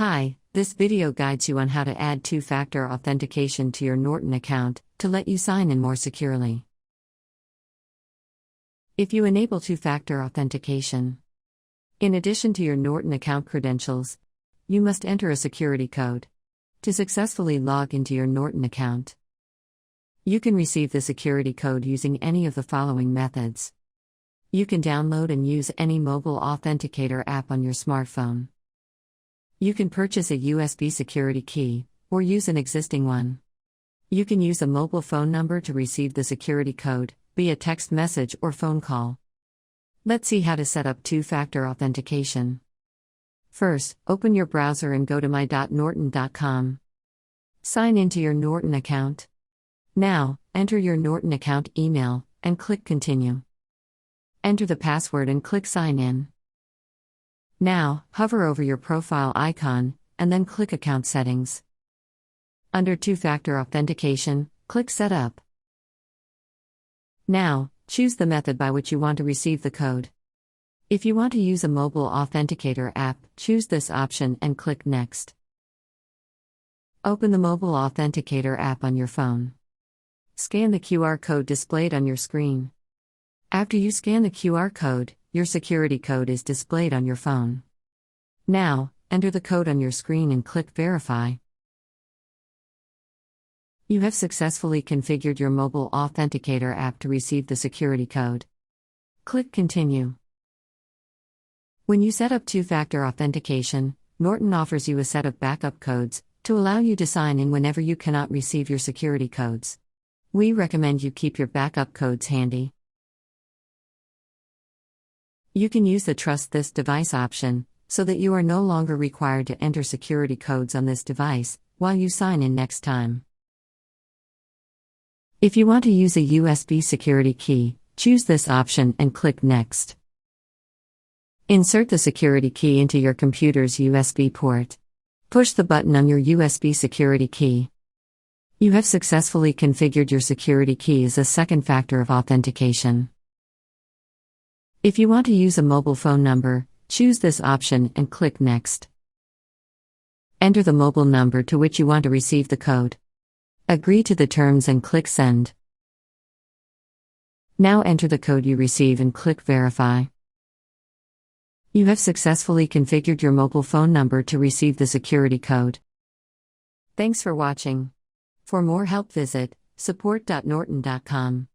Hi, this video guides you on how to add two-factor authentication to your Norton account to let you sign in more securely. If you enable two-factor authentication, in addition to your Norton account credentials, you must enter a security code to successfully log into your Norton account. You can receive the security code using any of the following methods. You can download and use any mobile authenticator app on your smartphone. You can purchase a USB security key, or use an existing one. You can use a mobile phone number to receive the security code, via text message or phone call. Let's see how to set up two-factor authentication. First, open your browser and go to my.norton.com. Sign into your Norton account. Now, enter your Norton account email, and click Continue. Enter the password and click Sign In. Now, hover over your profile icon, and then click Account Settings. Under Two-Factor Authentication, click Setup. Now, choose the method by which you want to receive the code. If you want to use a mobile authenticator app, choose this option and click Next. Open the mobile authenticator app on your phone. Scan the QR code displayed on your screen. After you scan the QR code, your security code is displayed on your phone. Now, enter the code on your screen and click Verify. You have successfully configured your mobile authenticator app to receive the security code. Click Continue. When you set up two-factor authentication, Norton offers you a set of backup codes to allow you to sign in whenever you cannot receive your security codes. We recommend you keep your backup codes handy. You can use the Trust This Device option, so that you are no longer required to enter security codes on this device while you sign in next time. If you want to use a USB security key, choose this option and click Next. Insert the security key into your computer's USB port. Push the button on your USB security key. You have successfully configured your security key as a second factor of authentication. If you want to use a mobile phone number, choose this option and click Next. Enter the mobile number to which you want to receive the code. Agree to the terms and click Send. Now enter the code you receive and click Verify. You have successfully configured your mobile phone number to receive the security code. Thanks for watching. For more help visit support.norton.com.